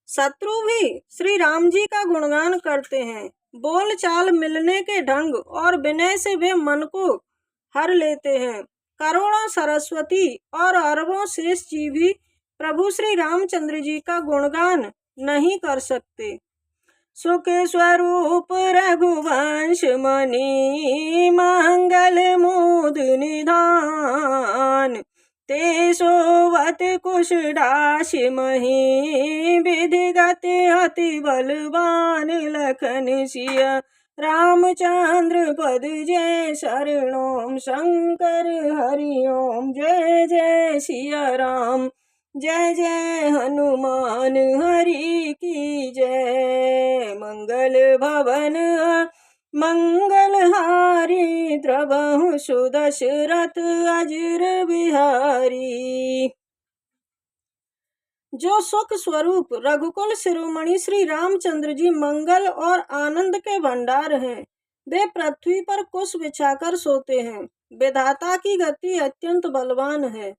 शत्रु भी श्री राम जी का गुणगान करते हैं। बोल चाल मिलने के ढंग और विनय से वे मन को हर लेते हैं। करोड़ों सरस्वती और अरबों शेष जी भी प्रभु श्री रामचंद्र जी का गुणगान नहीं कर सकते। सुख स्वरूप रघुवंश मणि मंगल मूद निधान, ते सोवत कुश दास मही विधिगत अति बलवान, लखन सिया रामचंद्र पद जय शरणोम शंकर हरि ओम, जय जय सिया राम, जय जय हनुमान हरि की जय। मंगल भवन मंगलहारी, द्रवहु सुदशरथ अजिर बिहारी। जो सुख स्वरूप रघुकुल शिरोमणि श्री रामचंद्र जी मंगल और आनंद के भंडार हैं, वे पृथ्वी पर कुश बिछाकर सोते हैं। विधाता की गति अत्यंत बलवान है।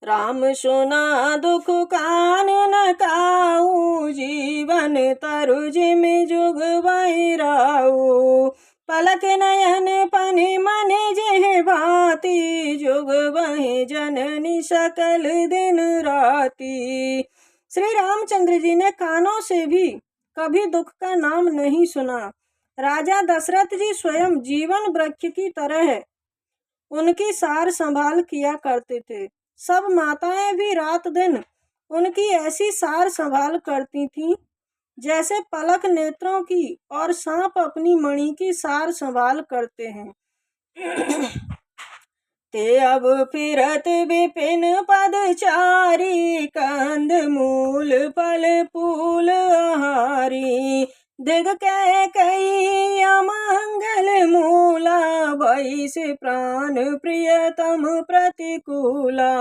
राम सुना दुख कानन काऊ, जीवन तरु जिम जुग बहिराऊ, पलक नयन पनि मन जेह भांति, जुग बहि जननी सकल दिन राती। श्री रामचंद्र जी ने कानों से भी कभी दुख का नाम नहीं सुना। राजा दशरथ जी स्वयं जीवन वृक्ष की तरह उनकी सार संभाल किया करते थे। सब माताएं भी रात दिन उनकी ऐसी सार संभाल करती थीं जैसे पलक नेत्रों की और सांप अपनी मणि की सार संभाल करते हैं। ते अब फिरत विपिन पदचारी, कंद मूल फल फूल आहारी, दिग कह कही अमंगल मूला, वही से प्राण प्रियतम प्रतिकूला।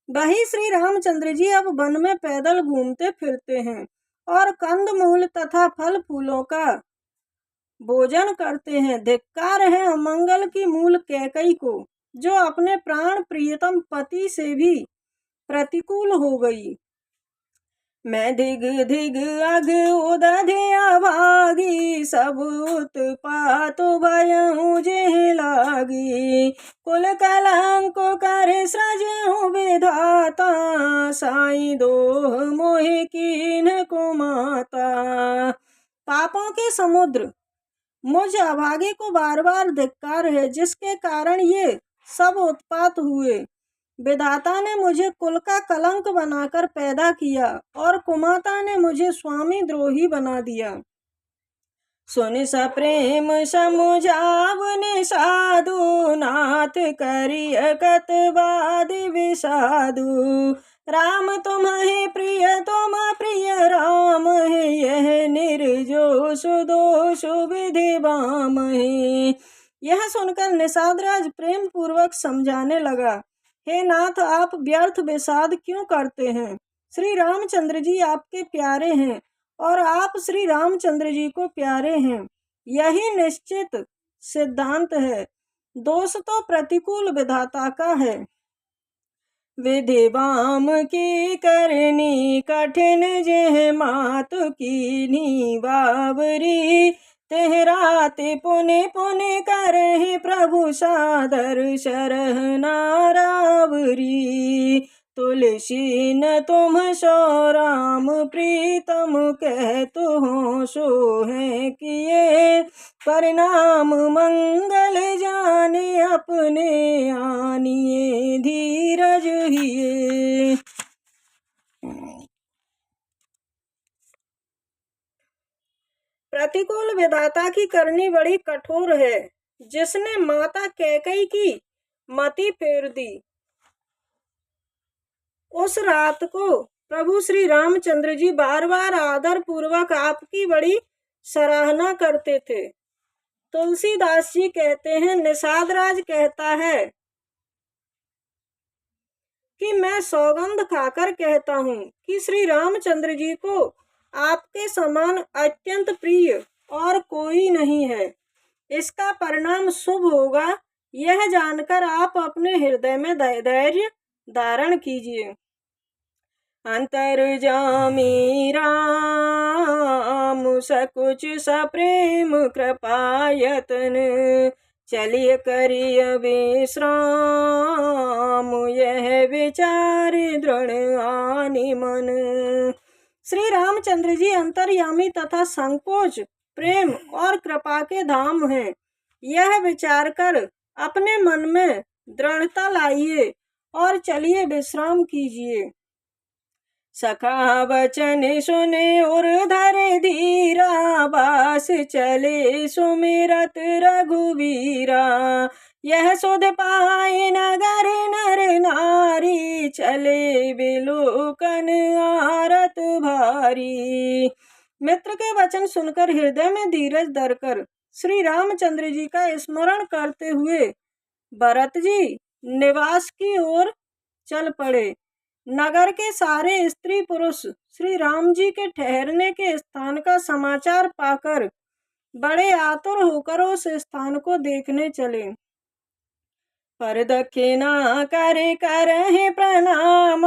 वही श्री रामचंद्र जी अब वन में पैदल घूमते फिरते हैं और कंद मूल तथा फल फूलों का भोजन करते हैं। धिक्कार है अमंगल की मूल कैकई को, जो अपने प्राण प्रियतम पति से भी प्रतिकूल हो गई। मैं धिग धिग अग उदधिया भागी, सब उत्पात भयहु जेह लागी, कुल कलंक कर सृजहु विधाता, साई दोह मोहि कीन को माता। पापों के समुद्र मुझ अभागे को बार बार धिक्कार है, जिसके कारण ये सब उत्पात हुए। विधाता ने मुझे कुल का कलंक बनाकर पैदा किया और कुमाता ने मुझे स्वामी द्रोही बना दिया। सुन सप्रेम समुझावने साधु, नाथ करिय कतवाद विषादु, राम तुम्हें प्रिय तुम प्रिय राम है, यह निर्जोष दोष विधि बाम है। यह सुनकर निषादराज प्रेम पूर्वक समझाने लगा, हे नाथ, आप व्यर्थ विषाद क्यों करते हैं? श्री रामचंद्र जी आपके प्यारे हैं और आप श्री रामचंद्र जी को प्यारे हैं, यही निश्चित सिद्धांत है। दोष तो प्रतिकूल विधाता का है। विधि बाम की करनी कठिन, जेह मात कीनी बावरी, तेहराते पुनि पुनि करहि प्रभु सादर शरह नारावरी, तुलसी न तुम सो राम प्रीतम, कहतु हो सो है किए, परिणाम मंगल जाने अपने आनिए धीरज हिए। प्रतिकूल विधाता की करनी बड़ी कठोर है। जिसने माता कैकई की मति फेर दी, उस रात को प्रभु श्री रामचंद्र जी बार बार आदर पूर्वक आपकी बड़ी सराहना करते थे। तुलसीदास जी कहते हैं, निषादराज कहता है कि मैं सौगंध खाकर कहता हूँ कि श्री रामचंद्र जी को आपके समान अत्यंत प्रिय और कोई नहीं है। इसका परिणाम शुभ होगा यह जानकर आप अपने हृदय में धैर्य धारण कीजिए। अंतर्जामी राम सकुच सप्रेम कृपायतन, चलिए करिय विश्राम, यह विचार दृढ़ आनि मन। श्री रामचंद्र जी अंतर्यामी तथा संकोच, प्रेम और कृपा के धाम हैं। यह विचार कर अपने मन में दृढ़ता लाइए और चलिए विश्राम कीजिए। सखा वचन सुने और धरे धीरा, बास चले सुमिरत रघुवीरा, यह सुध पाए नगर नर नारी, चले विलोकन आरत भारी। मित्र के वचन सुनकर हृदय में धीरज धरकर श्री रामचंद्र जी का स्मरण करते हुए भरत जी निवास की ओर चल पड़े। नगर के सारे स्त्री पुरुष श्री राम जी के ठहरने के स्थान का समाचार पाकर बड़े आतुर होकर उस स्थान को देखने चले। पर दक्षिणा करे करहि प्रणाम,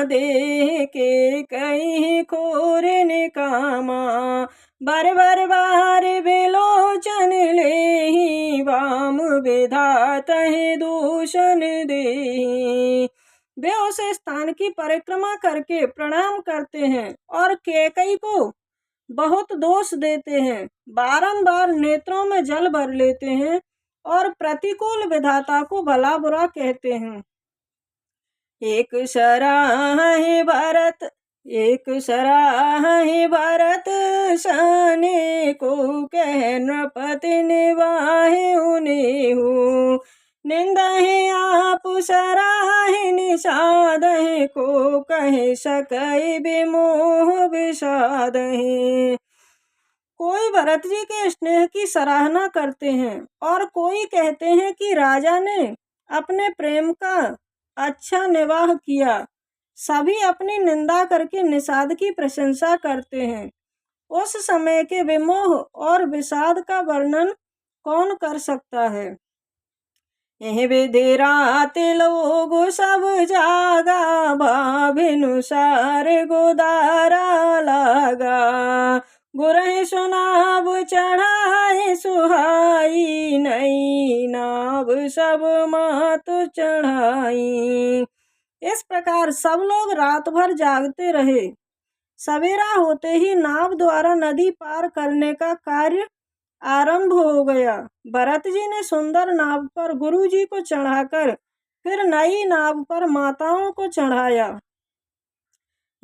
देह के कहीं खोर निकामा, बर बर बार विलोचन लेहि, वाम विधातहि दूषण देहि। वे उस स्थान की परिक्रमा करके प्रणाम करते हैं और कैकई को बहुत दोष देते हैं, बारंबार नेत्रों में जल भर लेते हैं और प्रतिकूल विधाता को भला बुरा कहते हैं। एक सराहि भरत, एक सराहि भरत, सने को कह नृपति निवाहि उनेहु, निंदहि आप सराहि निषादहि, को कहि सकहि विमोह विषादहि। कोई भरत जी के स्नेह की सराहना करते हैं और कोई कहते हैं कि राजा ने अपने प्रेम का अच्छा निर्वाह किया। सभी अपनी निंदा करके निषाद की प्रशंसा करते हैं। उस समय के विमोह और विषाद का वर्णन कौन कर सकता है। यह विधि रात लोग सब जागा, भाभिनुसार गोदारा लागा, गुरहि सुनाब चढ़ाए सुहाई, नई नाव सब मातु चढ़ाई। इस प्रकार सब लोग रात भर जागते रहे। सवेरा होते ही नाव द्वारा नदी पार करने का कार्य आरंभ हो गया। भरत जी ने सुंदर नाव पर गुरु जी को चढ़ाकर फिर नई नाव पर माताओं को चढ़ाया।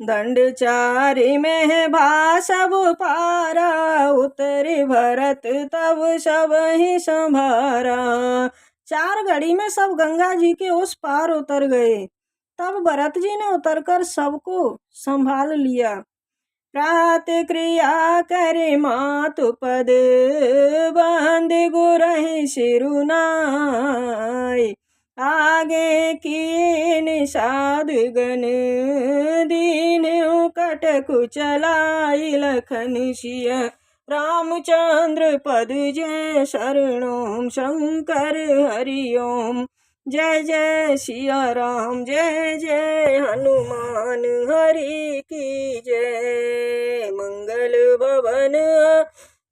दंड चारि में भासब पारा, उतरे भरत तब सब ही संभारा। 4 घड़ी में सब गंगा जी के उस पार उतर गए। तब भरत जी ने उतरकर सबको संभाल लिया। प्रातक्रिया करे मातु पद, बांध गुरहि सिरुनाय, आगे किए निषाद गण, दीन कटकु चलाई, लखन सिय रामचंद्र पद जय शरणों, शंकर हरि ओम। जय जय सिया राम, जय जय हनुमान, हरि की जय। मंगल भवन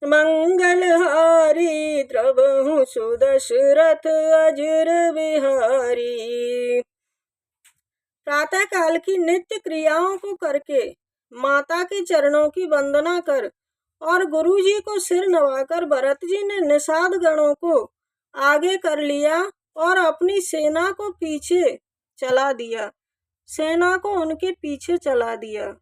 मंगलहारी, द्रवहु सुदशरथ अजर बिहारी। प्रातः काल की नित्य क्रियाओं को करके माता के चरणों की वंदना कर और गुरु जी को सिर नवाकर भरत जी ने निषाद गणों को आगे कर लिया और अपनी सेना को पीछे चला दिया। सेना को उनके पीछे चला दिया।